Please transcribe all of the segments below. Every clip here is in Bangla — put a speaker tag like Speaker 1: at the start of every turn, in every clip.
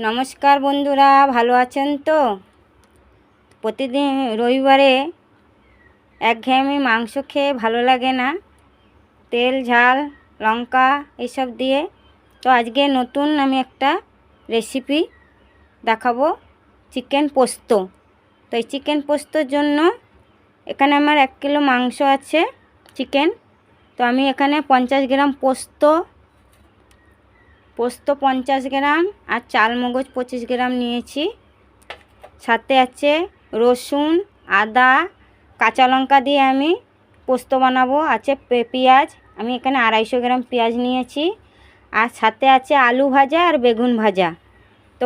Speaker 1: নমস্কার বন্ধুরা, ভালো আছেন তো? প্রতিদিন রবিবারে একঘেয়েমি মাংস খেয়ে ভালো লাগে না, তেল ঝাল লঙ্কা এইসব দিয়ে। তো আজকে নতুন আমি একটা রেসিপি দেখাবো, চিকেন পোস্ত। তো এই চিকেন পোস্তর জন্য এখানে আমার 1 কিলো মাংস আছে চিকেন। তো আমি এখানে 50 গ্রাম পোস্ত 50 গ্রাম আর চালমগজ 25 গ্রাম নিয়েছি। সাথে আছে রসুন, আদা, কাঁচা লঙ্কা দিয়ে আমি পোস্ত বানাবো। আছে পেঁয়াজ, আমি এখানে 250 গ্রাম পেঁয়াজ নিয়েছি। আর সাথে আছে আলু ভাজা আর বেগুন ভাজা। তো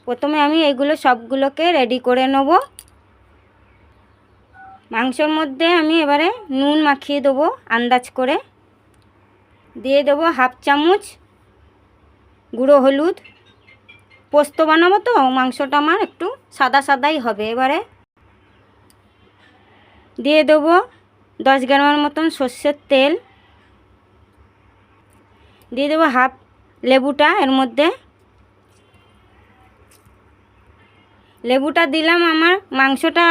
Speaker 1: প্রথমে আমি এগুলো সবগুলোকে রেডি করে নেব। মাংসর মধ্যে আমি এবারে নুন মাখিয়ে দেবো আন্দাজ করে। দিয়ে দেবো 1/2 চামচ গুঁড়ো হলুদ। পোস্ত বানাবো তো মাংসটা আমার একটু সাদা সাদাই হবে। এবারে দিয়ে দেবো 10 গ্রামের মতন সর্ষের তেল। দিয়ে দেবো হাফ লেবুটা এর মধ্যে। লেবুটা দিলাম আমার মাংসটা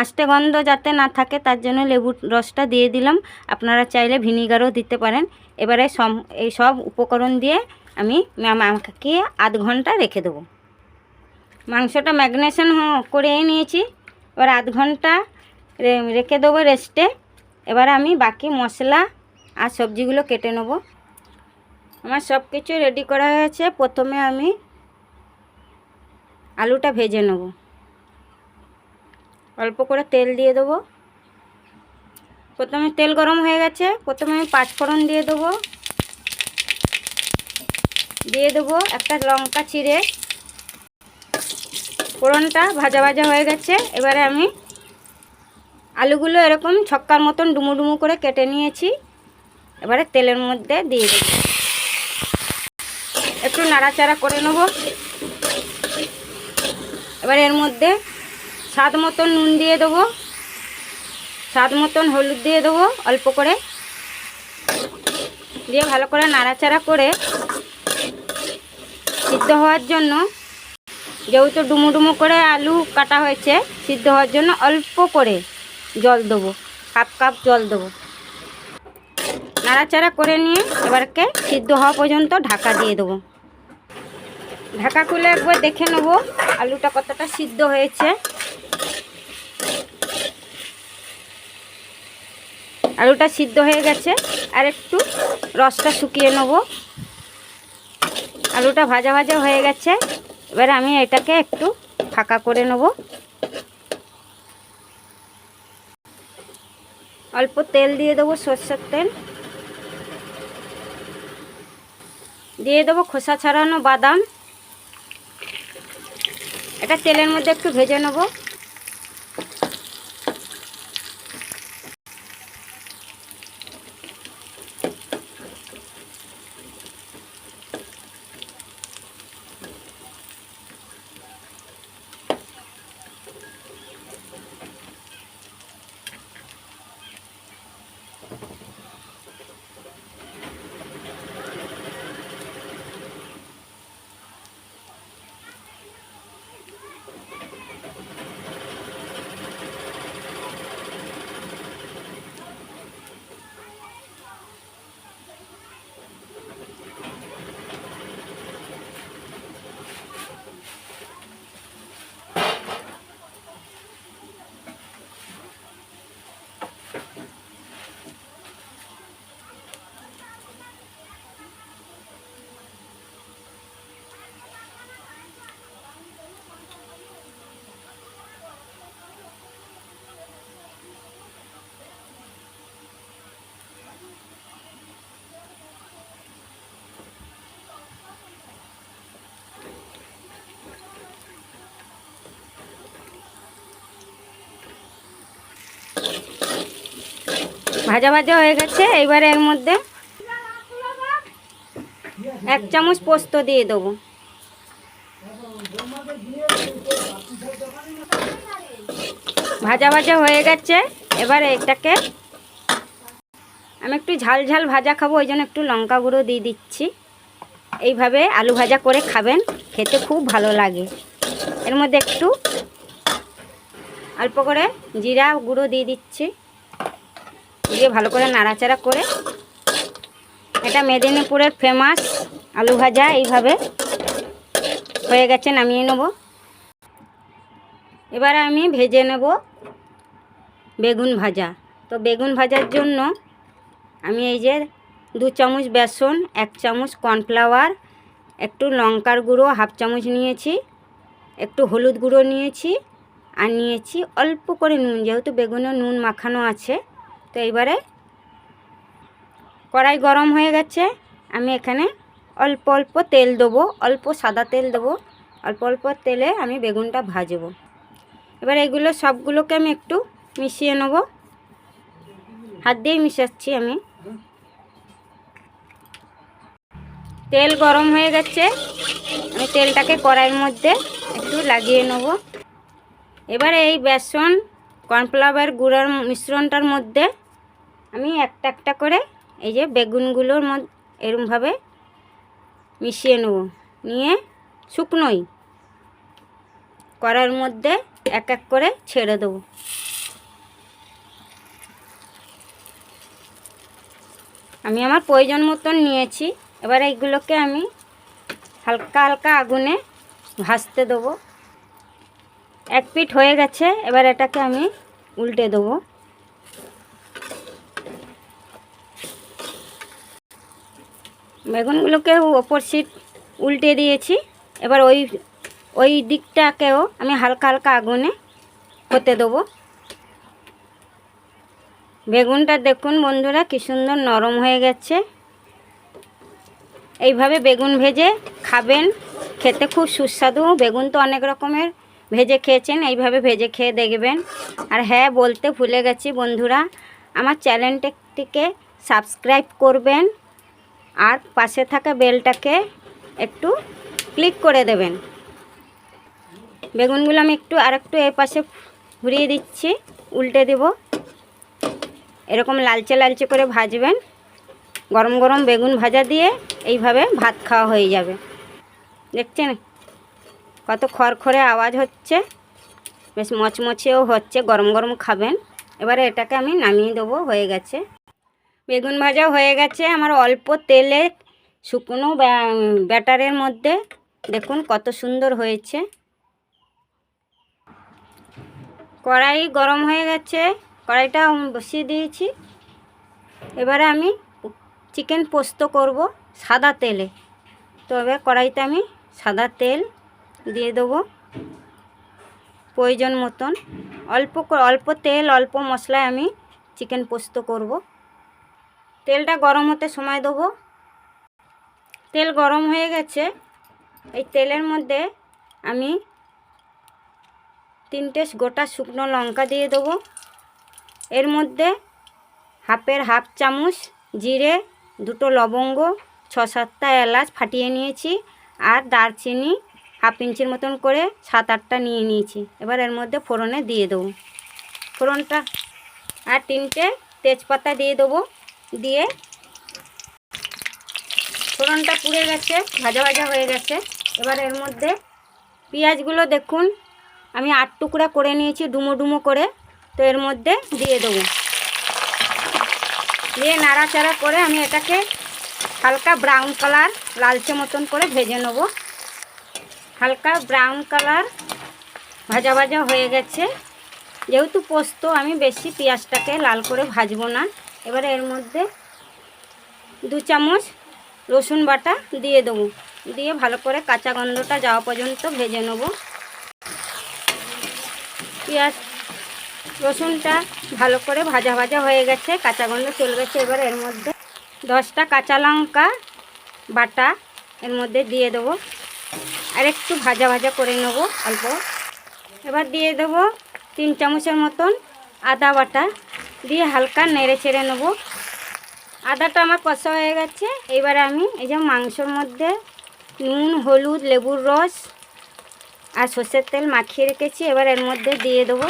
Speaker 1: আষ্টে গন্ধ যাতে না থাকে, তার জন্য লেবুর রসটা দিয়ে দিলাম। আপনারা চাইলে ভিনিগারও দিতে পারেন। এবারে এই সব উপকরণ দিয়ে আমি মাখিয়ে আধ ঘন্টা রেখে দেবো। মাংসটা ম্যারিনেশন করে নিয়েছি, এবার আধ ঘন্টা রেখে দেবো রেস্টে। এবার আমি বাকি মশলা আর সবজিগুলো কেটে নেব। আমার সব কিছু রেডি করা হয়েছে। প্রথমে আমি আলুটা ভেজে নেব। অল্প করে তেল দিয়ে দেবো। প্রথমে তেল গরম হয়ে গেছে, প্রথমে আমি 5 ফোড়ন দিয়ে দেবো। দিয়ে দেবো একটা লঙ্কা চিড়ে। ফোড়নটা ভাজা ভাজা হয়ে গেছে। এবারে আমি আলুগুলো এরকম ছক্কার মতন ডুমু ডুমু করে কেটে নিয়েছি। এবারে তেলের মধ্যে দিয়ে দেবো, একটু নাড়াচাড়া করে নেব। এবার এর মধ্যে স্বাদ মতন নুন দিয়ে দেবো, স্বাদ মতন হলুদ দিয়ে দেবো অল্প করে। দিয়ে ভালো করে নাড়াচাড়া করে সিদ্ধ হওয়ার জন্য, যেহেতু ডুমু ডুমু করে আলু কাটা হয়েছে, সিদ্ধ হওয়ার জন্য অল্প করে জল দেবো, 1/2 কাপ জল দেবো। নাড়াচাড়া করে নিয়ে এবারকে সিদ্ধ হওয়া পর্যন্ত ঢাকা দিয়ে দেবো। ঢাকা খুলে একবার দেখে নেব আলুটা কতটা সিদ্ধ হয়েছে। আলুটা সিদ্ধ হয়ে গেছে, আর একটু রসটা শুকিয়ে নেব। আলুটা ভাজা ভাজা হয়ে গেছে। এবার আমি এটাকে একটু ফাঁকা করে নেব। অল্প তেল দিয়ে দেবো, সরষের তেল দিয়ে দেবো। খোসা ছাড়ানো বাদাম, এটা তেলের মধ্যে একটু ভেজে নেব। ভাজা ভাজা হয়ে গেছে। এবারে এর মধ্যে 1 চামচ পোস্ত দিয়ে দেবো। ভাজা ভাজা হয়ে গেছে। এবারে এটাকে আমি একটু ঝাল ঝাল ভাজা খাবো, ওই জন্য একটু লঙ্কা গুঁড়ো দিয়ে দিচ্ছি। এইভাবে আলু ভাজা করে খাবেন, খেতে খুব ভালো লাগে। এর মধ্যে একটু অল্প করে জিরা গুঁড়ো দিয়ে দিচ্ছি, দিয়ে ভালো করে নাড়াচাড়া করে, এটা মেদিনীপুরের ফেমাস আলু ভাজা এইভাবে হয়ে গেছে, নামিয়ে নেব। এবার আমি ভেজে নেব বেগুন ভাজা। তো বেগুন ভাজার জন্য আমি এই যে 2 চামচ বেসন, 1 চামচ কর্নফ্লাওয়ার, একটু লঙ্কার গুঁড়ো 1/2 চামচ নিয়েছি, একটু হলুদ গুঁড়ো নিয়েছি, আর নিয়েছি অল্প করে নুন, যেহেতু বেগুনে নুন মাখানো আছে। তো এইবারে কড়াই গরম হয়ে গেছে, আমি এখানে অল্প অল্প তেল দেবো, অল্প সাদা তেল দেবো, অল্প অল্প তেলে আমি বেগুনটা ভাজবো। এবার এগুলো সবগুলোকে আমি একটু মিশিয়ে নেব, হাত দিয়েই মিশাচ্ছি আমি। তেল গরম হয়ে গেছে, আমি তেলটাকে কড়াইয়ের মধ্যে একটু লাগিয়ে নেব। এবারে এই বেসন কর্নফ্লাওয়ার গুঁড়োর মিশ্রণটার মধ্যে আমি একটা একটা করে এই যে বেগুনগুলোর মধ্যে এরমভাবে মিশিয়ে নেব, নিয়ে শুকনোই কড়াইয়ের মধ্যে এক এক করে ছেড়ে দেবো। আমি আমার প্রয়োজন মতন নিয়েছি। এবার এইগুলোকে আমি হালকা হালকা আগুনে ভাজতে দেবো। এক পিঠ হয়ে গেছে, এবার এটাকে আমি উল্টে দেবো। বেগুনগুলোকে ওপর সিট উল্টে দিয়েছি। এবার ওই দিকটাকেও আমি হালকা হালকা আগুনে হতে দেবো। বেগুনটা দেখুন বন্ধুরা কি সুন্দর নরম হয়ে গেছে। এইভাবে বেগুন ভেজে খাবেন, খেতে খুব সুস্বাদু। বেগুন তো অনেক রকমের ভেজে খেয়েছেন, এইভাবে ভেজে খেয়ে দেখবেন। আর হ্যাঁ, বলতে ভুলে গেছি বন্ধুরা, আমার চ্যানেলটিকে সাবস্ক্রাইব করবেন আর পাশে থাকা বেলটাকে একটু ক্লিক করে দেবেন। বেগুনগুলো আমি আরেকটু এই পাশে ঘুরিয়ে দিচ্ছি, উল্টে দেব। এরকম লালচে লালচে করে ভাজবেন। গরম গরম বেগুন ভাজা দিয়ে এইভাবে ভাত খাওয়া হয়ে যাবে। দেখছেন কত খড়খড়ে আওয়াজ হচ্ছে, বেশ মচমচেও হচ্ছে, গরম গরম খাবেন। এবারে এটাকে আমি নামিয়ে দেবো, হয়ে গেছে। বেগুন ভাজা হয়ে গেছে আমার অল্প তেলে, শুকনো ব্যাটারের মধ্যে। দেখুন কত সুন্দর হয়েছে। কড়াই গরম হয়ে গেছে, কড়াইটা বসিয়ে দিয়েছি। এবারে আমি চিকেন পোস্ত করব সাদা তেলে। তো এবার কড়াইতে আমি সাদা তেল দিয়ে দেবো প্রয়োজন মতন। অল্প তেল অল্প মশলায় আমি চিকেন পোস্ত করব। তেলটা গরম হতে সময় দেবো। তেল গরম হয়ে গেছে, এই তেলের মধ্যে আমি 3টে গোটা শুকনো লঙ্কা দিয়ে দেবো। এর মধ্যে 1/2 চামচ জিরে, 2টো লবঙ্গ, 6-7টা এলাচ ফাটিয়ে নিয়েছি, আর দারচিনি 1/2 ইঞ্চির মতন করে 7-8টা নিয়ে নিয়েছি। এবার এর মধ্যে ফোড়নে দিয়ে দেবো ফোড়নটা, আর 3টে তেজপাতা দিয়ে দেবো। দিয়ে ফোড়নটা পুড়ে গেছে, ভাজা ভাজা হয়ে গেছে। এবার এর মধ্যে পেঁয়াজগুলো দেখুন আমি 8 টুকরা করে নিয়েছি, ডুমো ডুমো করে। তো এর মধ্যে দিয়ে দেবো, দিয়ে নাড়াচাড়া করে আমি এটাকে হালকা ব্রাউন কালার লালচে মতন করে ভেজে নেব। হালকা ব্রাউন কালার ভাজা ভাজা হয়ে গেছে। যেহেতু পোস্ত, আমি বেশি পেঁয়াজটাকে লাল করে ভাজবো না। এবারে এর মধ্যে 2 চামচ রসুন বাটা দিয়ে দেবো, দিয়ে ভালো করে কাঁচা গন্ধটা যাওয়া পর্যন্ত ভেজে নেব। পেঁয়াজ রসুনটা ভালো করে ভাজা ভাজা হয়ে গেছে, কাঁচা গন্ধ চলে গেছে। এবার এর মধ্যে 10টা কাঁচা লঙ্কা বাটা এর মধ্যে দিয়ে দেবো, আর একটু ভাজা ভাজা করে নেব অল্প। এবার দিয়ে দেবো 3 চামচের মতন আদা বাটা, দিয়ে হালকা নেড়ে ছেড়ে নেব। আদাটা আমার কষা হয়ে গেছে। এবারে আমি এই যে মাংসর মধ্যে নুন, হলুদ, লেবুর রস আর সর্ষের তেল মাখিয়ে রেখেছি, এবার এর মধ্যে দিয়ে দেবো।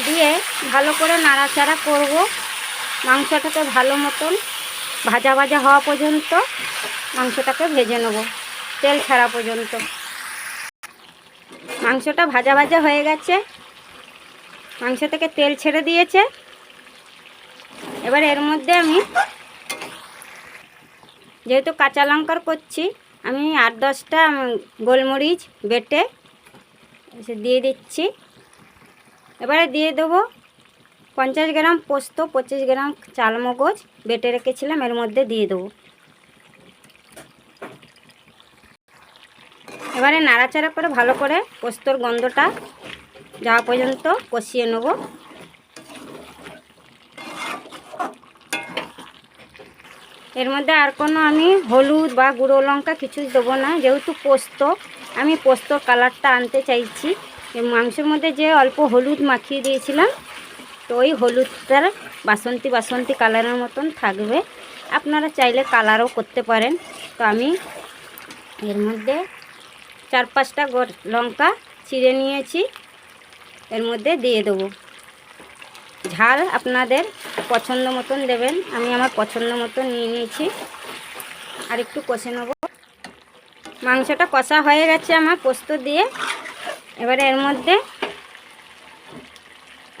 Speaker 1: দিয়ে ভালো করে নাড়াচাড়া করব মাংসটাকে ভালো মতন ভাজা ভাজা হওয়া পর্যন্ত মাংসটাকে ভেজে নেব, তেল ছাড়া পর্যন্ত। মাংসটা ভাজা ভাজা হয়ে গেছে, মাংস থেকে তেল ছেড়ে দিয়েছে। এবার এর মধ্যে আমি, যেহেতু কাঁচা লঙ্কার করছি, আমি 8-10টা গোলমরিচ বেটে দিয়ে দিচ্ছি। এবারে দিয়ে দেবো 50 গ্রাম পোস্ত, 25 গ্রাম চালমগজ বেটে রেখেছিলাম, এর মধ্যে দিয়ে দেবো। এবারে নাড়াচাড়া করে ভালো করে পোস্তর গন্ধটা যাওয়া পর্যন্ত কষিয়ে নেব। এর মধ্যে আর কোনো আমি হলুদ বা গুঁড়ো লঙ্কা কিছুই দেবো না, যেহেতু পোস্ত, আমি পোস্তর কালারটা আনতে চাইছি। মাংসের মধ্যে যে অল্প হলুদ মাখিয়ে দিয়েছিলাম, তো ওই হলুদটার বাসন্তী বাসন্তী কালারের মতন থাকবে। আপনারা চাইলে কালারও করতে পারেন। তো আমি এর মধ্যে 4-5টা লঙ্কা চিড়ে নিয়েছি, এর মধ্যে দিয়ে দেবো। ঝাল আপনাদের পছন্দ মতন দেবেন, আমি আমার পছন্দ মতন নিয়ে নিয়েছি। আর একটু কষে নেব। মাংসটা কষা হয়ে গেছে আমার পোস্ত দিয়ে। এবারে এর মধ্যে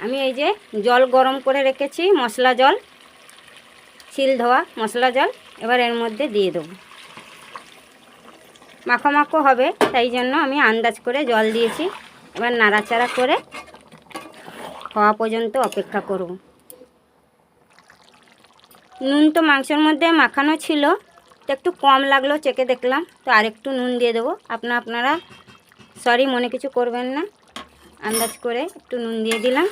Speaker 1: আমি এই যে জল গরম করে রেখেছি, মশলা জল, শিল ধোয়া মশলা জল, এবার এর মধ্যে দিয়ে দেবো। মাখো মাখো হবে, তাই জন্য আমি আন্দাজ করে জল দিয়েছি। এবার নাড়াচাড়া করে হওয়া পর্যন্ত অপেক্ষা করব। নুন তো মাংসের মধ্যে মাখানো ছিল, তো একটু কম লাগলো, চেখে দেখলাম, তো আরেকটু নুন দিয়ে দেবো। আপনারা সরি মনে কিছু করবেন না, আন্দাজ করে একটু নুন দিয়ে দিলাম।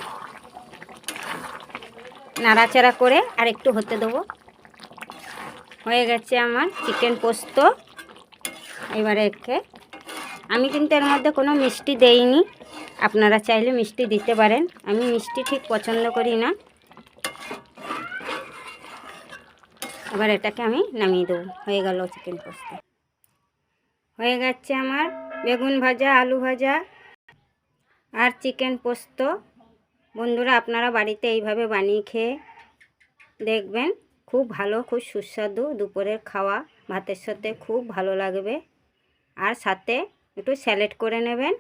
Speaker 1: নাড়াচাড়া করে আর একটু হতে দেবো। হয়ে গেছে আমার চিকেন পোস্ত। এবারে আমি কিন্তু এর মধ্যে কোনো মিষ্টি দেইনি, আপনারা চাইলে মিষ্টি দিতে পারেন, আমি মিষ্টি ঠিক পছন্দ করি না। এবার এটাকে আমি নামিয়ে দেবো। হয়ে গেল চিকেন পোস্ত। হয়ে গেছে আমার বেগুন ভাজা, আলু ভাজা আর চিকেন পোস্ত। বন্ধুরা, আপনারা বাড়িতে এইভাবে বানিয়ে খেয়ে দেখবেন, খুব ভালো, খুব সুস্বাদু দুপুরের খাওয়া, ভাতের সাথে খুব ভালো লাগবে। আর সাথে একটু স্যালাড করে নেবেন।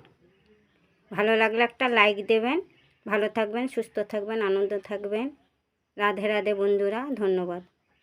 Speaker 1: ভালো লাগলে একটা লাইক দেবেন। ভালো থাকবেন, সুস্থ থাকবেন, আনন্দ থাকবেন। রাধে রাধে বন্ধুরা, ধন্যবাদ।